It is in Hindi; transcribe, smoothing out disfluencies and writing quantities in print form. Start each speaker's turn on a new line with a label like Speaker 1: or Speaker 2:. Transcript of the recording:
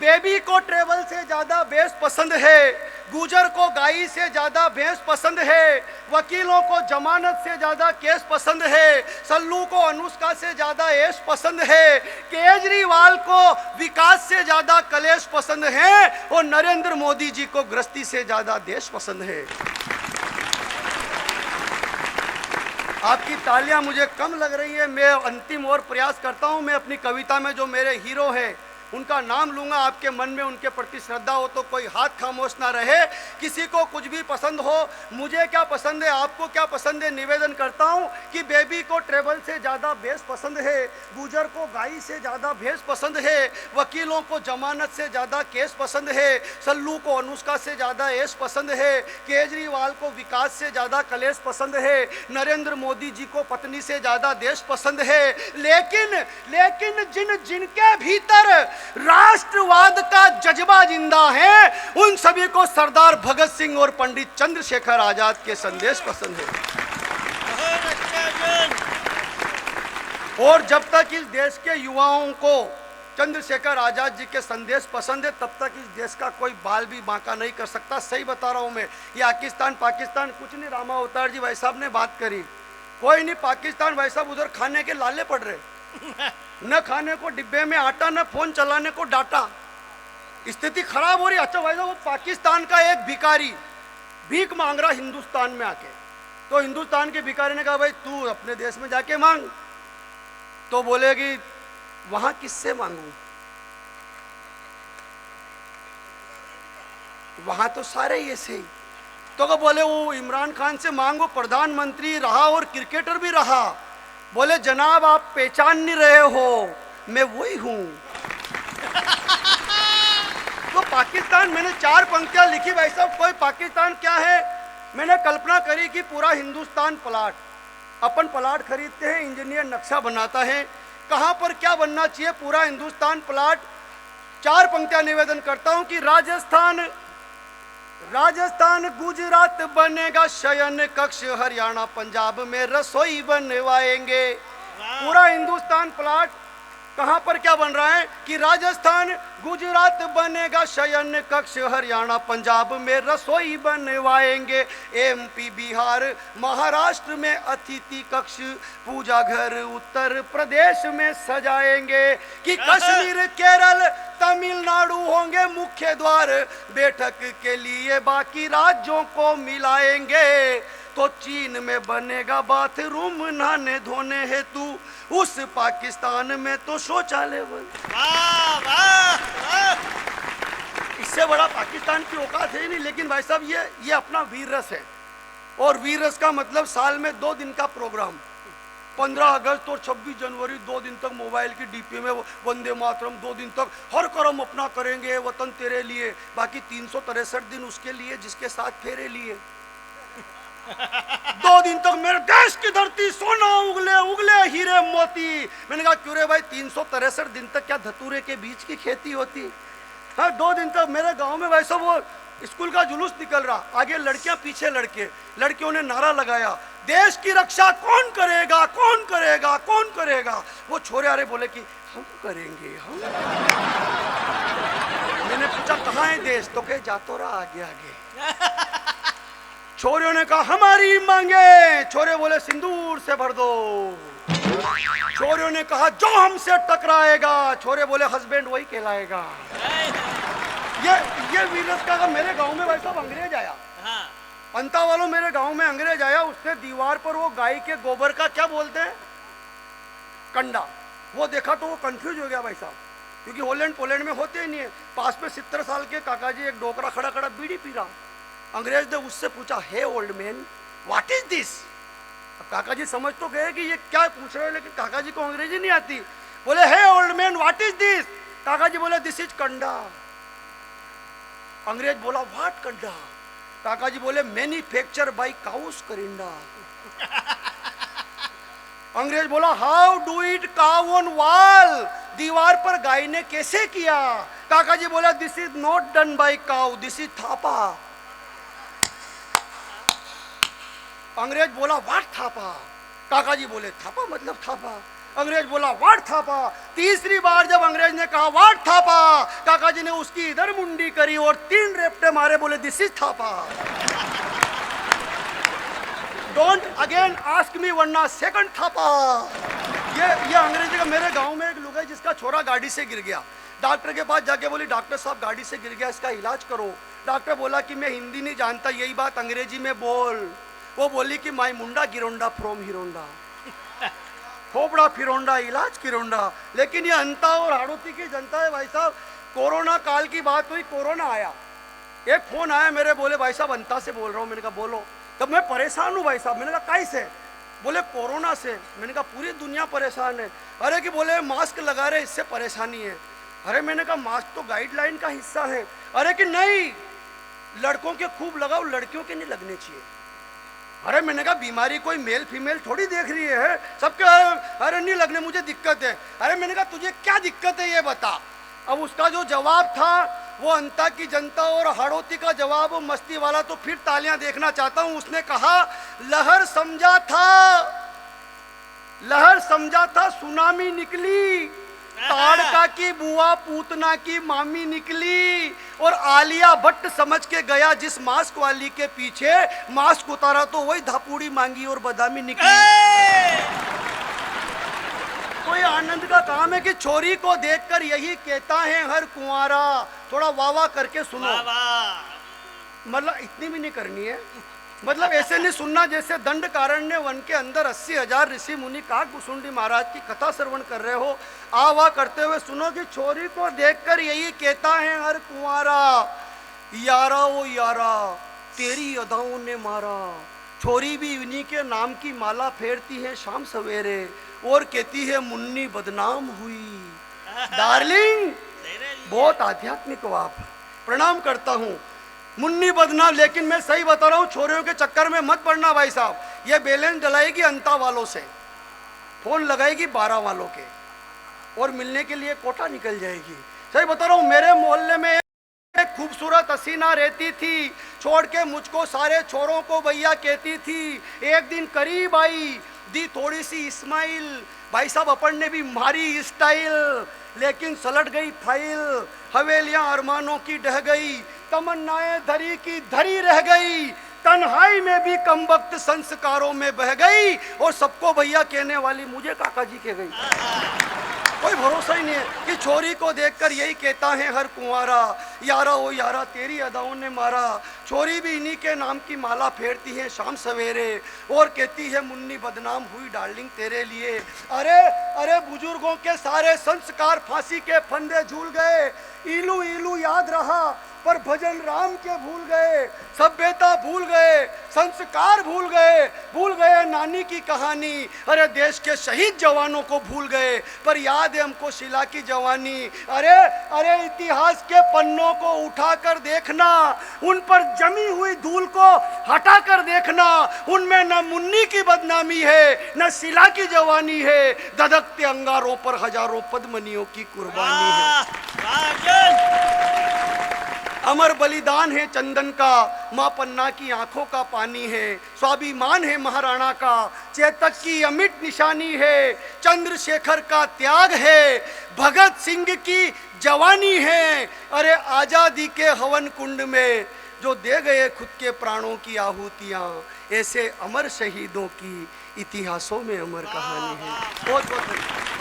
Speaker 1: बेबी को ट्रेवल से ज्यादा बेस पसंद है, गुजर को गाई से ज्यादा भैंस पसंद है, वकीलों को जमानत से ज्यादा केस पसंद है, सल्लू को अनुष्का से ज्यादा ऐश पसंद है, केजरीवाल को विकास से ज्यादा कलेश पसंद है और नरेंद्र मोदी जी को गृहस्थी से ज्यादा देश पसंद है। आपकी तालियां मुझे कम लग रही है। मैं अंतिम और प्रयास करता हूं। मैं अपनी कविता में जो मेरे हीरो हैं उनका नाम लूंगा। आपके मन में उनके प्रति श्रद्धा हो तो कोई हाथ खामोश ना रहे। किसी को कुछ भी पसंद हो, मुझे क्या पसंद है, आपको क्या पसंद है, निवेदन करता हूं कि बेबी को ट्रेवल से ज़्यादा बेस पसंद है, गुजर को गाई से ज़्यादा भैंस पसंद है, वकीलों को जमानत से ज़्यादा केस पसंद है, सल्लू को अनुष्का से ज़्यादा ऐश पसंद है, केजरीवाल को विकास से ज़्यादा कलेश पसंद है, नरेंद्र मोदी जी को पत्नी से ज़्यादा देश पसंद है। लेकिन जिनके भीतर राष्ट्रवाद का जज्बा जिंदा है उन सभी को सरदार भगत सिंह और पंडित चंद्रशेखर आजाद के संदेश पसंद है। और जब तक इस देश के युवाओं को चंद्रशेखर आजाद जी के संदेश पसंद है तब तक इस देश का कोई बाल भी बांका नहीं कर सकता। सही बता रहा हूं मैं। ये पाकिस्तान कुछ नहीं। रामा अवतार जी भाई साहब ने बात करी, कोई नहीं पाकिस्तान भाई साहब उधर खाने के लाले पड़ रहे, न खाने को डिब्बे में आटा, न फोन चलाने को डाटा। स्थिति खराब हो रही। अच्छा भाई साहब वो पाकिस्तान का एक भिखारी भीख मांग रहा हिंदुस्तान में आके, तो हिंदुस्तान के भिखारी ने कहा भाई तू अपने देश में जाके मांग। तो बोलेगी वहां किससे मांगू, वहां तो सारे ही ऐसे ही। तो बोले वो इमरान खान से मांगो, प्रधानमंत्री रहा और क्रिकेटर भी रहा। बोले जनाब आप पहचान नहीं रहे हो, मैं वही हूं। तो पाकिस्तान, मैंने 4 पंक्तियां लिखी भाई साहब। कोई पाकिस्तान क्या है, मैंने कल्पना करी कि पूरा हिंदुस्तान प्लाट, अपन प्लाट खरीदते हैं, इंजीनियर नक्शा बनाता है, कहां पर क्या बनना चाहिए, पूरा हिंदुस्तान प्लाट। 4 पंक्तियां निवेदन करता हूं कि राजस्थान गुजरात बनेगा शयन कक्ष, हरियाणा पंजाब में रसोई बनवाएंगे। पूरा हिंदुस्तान प्लाट कहां पर क्या बन रहा है कि राजस्थान गुजरात बनेगा शयन कक्ष, हरियाणा पंजाब में रसोई बनवाएंगे। एमपी बिहार महाराष्ट्र में अतिथि कक्ष, पूजा घर उत्तर प्रदेश में सजाएंगे। कि कश्मीर केरल तमिलनाडु होंगे मुख्य द्वार, बैठक के लिए बाकी राज्यों को मिलाएंगे। तो चीन में बनेगा बाथरूम नहाने धोने हेतु, उस पाकिस्तान में तो शौचालय बन। इससे बड़ा पाकिस्तान की औकात है नहीं। लेकिन भाई साहब ये अपना वीर रस है, और वीर रस का मतलब साल में 2 दिन का प्रोग्राम, 15 अगस्त और 26 जनवरी 2 दिन तक मोबाइल की डीपी में वंदे मातरम, 2 दिन तक हर कर्म अपना करेंगे वतन तेरे लिए, बाकी 363 दिन उसके लिए जिसके साथ फेरे लिए। 2 दिन तक मेरे देश की धरती सोना उगले उगले हीरे मोती। मैंने कहा क्यों रे भाई, 363 दिन तक क्या धतूरे के बीज की खेती होती। हाँ 2 दिन तक मेरे गांव में वैसा वो स्कूल का जुलूस निकल रहा, आगे लड़कियां पीछे लड़के, लड़कियों ने नारा लगाया देश की रक्षा कौन करेगा, कौन करेगा, कौन करेगा। वो छोरे आ रहे बोले कि हम करेंगे हम। मैंने पूछा कहाँ है देश, तो कहे जा तो रहा आगे आगे। छोरियों ने कहा हमारी मांगे, छोरे बोले सिंदूर से भर दो। छोरियों ने कहा जो हमसे टकराएगा, छोरे बोले हस्बैंड वही कहलाएगा। ये वीरस का मेरे गांव में भाई साहब अंग्रेज आया, अंता वालों मेरे गांव में अंग्रेज आया, उसने दीवार पर वो गाय के गोबर का क्या बोलते हैं कंडा, वो देखा तो वो कंफ्यूज हो गया भाई साहब, क्योंकि हॉलैंड पोलैंड में होते ही नहीं है। पास में 70 साल के काका जी एक डोकरा खड़ा खड़ा बीड़ी पी रहा। अंग्रेज ने उससे पूछा hey old man what is this. काका जी समझ तो गए कि ये क्या पूछ रहे हैं, लेकिन काका जी को अंग्रेजी नहीं आती। बोले hey old man what is this. काका जी बोले दिस इज कंडा। अंग्रेज बोला व्हाट कंडा। काका जी बोले मैन्युफैक्चर बाय काउस करिंडा। अंग्रेज बोला how do it cow on wall, दीवार पर गाय ने कैसे किया। काका जी बोला this is not done by cow, this is Thapa. अंग्रेज बोला व्हाट थापा। काका जी बोले थापा मतलब थापा। अंग्रेज बोला व्हाट थापा। तीसरी बार जब अंग्रेज ने कहा वाट थापा, काका जी ने उसकी इधर मुंडी करी और 3 रेपटे मारे, बोले this is Thapa. Don't again ask me वरना सेकंड थापा। ये अंग्रेजी का। मेरे गांव में एक लोग है जिसका छोरा गाड़ी से गिर गया, डॉक्टर के पास जाके बोली डॉक्टर साहब गाड़ी से गिर गया, इसका इलाज करो। डॉक्टर बोला कि मैं हिंदी नहीं जानता, यही बात अंग्रेजी में बोल। वो बोली कि माई मुंडा गिरोंडा फ्रॉम हिरोंडा, खोपड़ा फिरोंडा इलाज किरोंडा। लेकिन ये अंता और हाड़ौती की जनता है भाई साहब। कोरोना काल की बात हुई, कोरोना आया, एक फोन आया मेरे, बोले भाई साहब अंता से बोल रहा हूँ। मैंने कहा बोलो। तब मैं परेशान हूँ भाई साहब। मैंने कहा काई से? बोले कोरोना से। मैंने कहा पूरी दुनिया परेशान है। अरे कि बोले मास्क लगा रहे इससे परेशानी है। अरे मैंने कहा मास्क तो गाइडलाइन का हिस्सा है। अरे कि नहीं, लड़कों के खूब लगाओ, लड़कियों के नहीं लगने चाहिए। अरे मैंने कहा बीमारी कोई मेल फीमेल थोड़ी देख रही है, सबके अरे नहीं लगने, मुझे दिक्कत है। अरे मैंने कहा तुझे क्या दिक्कत है ये बता। अब उसका जो जवाब था वो अंता की जनता और हाड़ौती का जवाब मस्ती वाला, तो फिर तालियां देखना चाहता हूं। उसने कहा लहर समझा था सुनामी निकली, ताड़का की बुआ पूतना की मामी निकली, और आलिया भट्ट समझ के गया जिस मास्क वाली के पीछे, मास्क उतारा तो वही धापूड़ी मांगी और बदामी निकली। तो ये आनंद का काम है कि छोरी को देखकर यही कहता है हर कुंवारा। थोड़ा वाह वाह करके सुनो, मतलब इतनी भी नहीं करनी है, मतलब ऐसे नहीं सुनना जैसे दंडकारण्य वन के अंदर 80,000 ऋषि मुनि काक भुसुंडी महाराज की कथा श्रवण कर रहे हो। आ वाह करते हुए सुनो कि छोरी को देखकर यही कहता है हर कुंवारा, यारा वो यारा तेरी अदाओं ने मारा। छोरी भी उन्हीं के नाम की माला फेरती है शाम सवेरे, और कहती है मुन्नी बदनाम हुई। डार्लिंग बहुत आध्यात्मिक हो आप, प्रणाम करता हूँ। मुन्नी बदनाम, लेकिन मैं सही बता रहा हूँ, छोरियों के चक्कर में मत पड़ना भाई साहब। ये बैलेंस डलाएगी अंता वालों से, फोन लगाएगी 12 वालों के, और मिलने के लिए कोटा निकल जाएगी। सही बता रहा हूँ। मेरे मोहल्ले में एक खूबसूरत हसीना रहती थी, छोड़ के मुझको सारे छोरों को भैया कहती थी। एक दिन करीब आई, दी थोड़ी सी इस्माइल, भाई साहब अपन ने भी मारी स्टाइल, लेकिन सलट गई फाइल। हवेलियां अरमानों की ढह गई, तमन्नाएं धरी की धरी रह गई, तन्हाई में भी कमबख्त संस्कारों में बह गई, और सबको भैया कहने वाली मुझे काका जी कह गई। कोई भरोसा ही नहीं है कि छोरी को देखकर यही कहता है हर कुंवारा, यारा ओ यारा तेरी अदाओं ने मारा। छोरी भी इन्हीं के नाम की माला फेरती है शाम सवेरे, और कहती है मुन्नी बदनाम हुई डार्लिंग तेरे लिए। अरे अरे बुजुर्गों के सारे संस्कार फांसी के फंदे झूल गए, इलू इलू याद रहा पर भजन राम के भूल गए, सभ्यता भूल गए, संस्कार भूल गए नानी की कहानी। अरे देश के शहीद जवानों को भूल गए, पर याद है हमको शिला की जवानी। अरे अरे इतिहास के पन्नों को उठाकर देखना, उन पर जमी हुई धूल को हटाकर देखना, उनमें न मुन्नी की बदनामी है न शिला की जवानी है, धधकते अंगारों पर हजारों पद्मनियों की कुर्बानी है। अमर बलिदान है चंदन का, माँ पन्ना की आंखों का पानी है, स्वाभिमान है महाराणा का, चेतक की अमिट निशानी है, चंद्रशेखर का त्याग है, भगत सिंह की जवानी है। अरे आजादी के हवन कुंड में जो दे गए खुद के प्राणों की आहुतियाँ, ऐसे अमर शहीदों की इतिहासों में अमर कहानी है। बहुत बहुत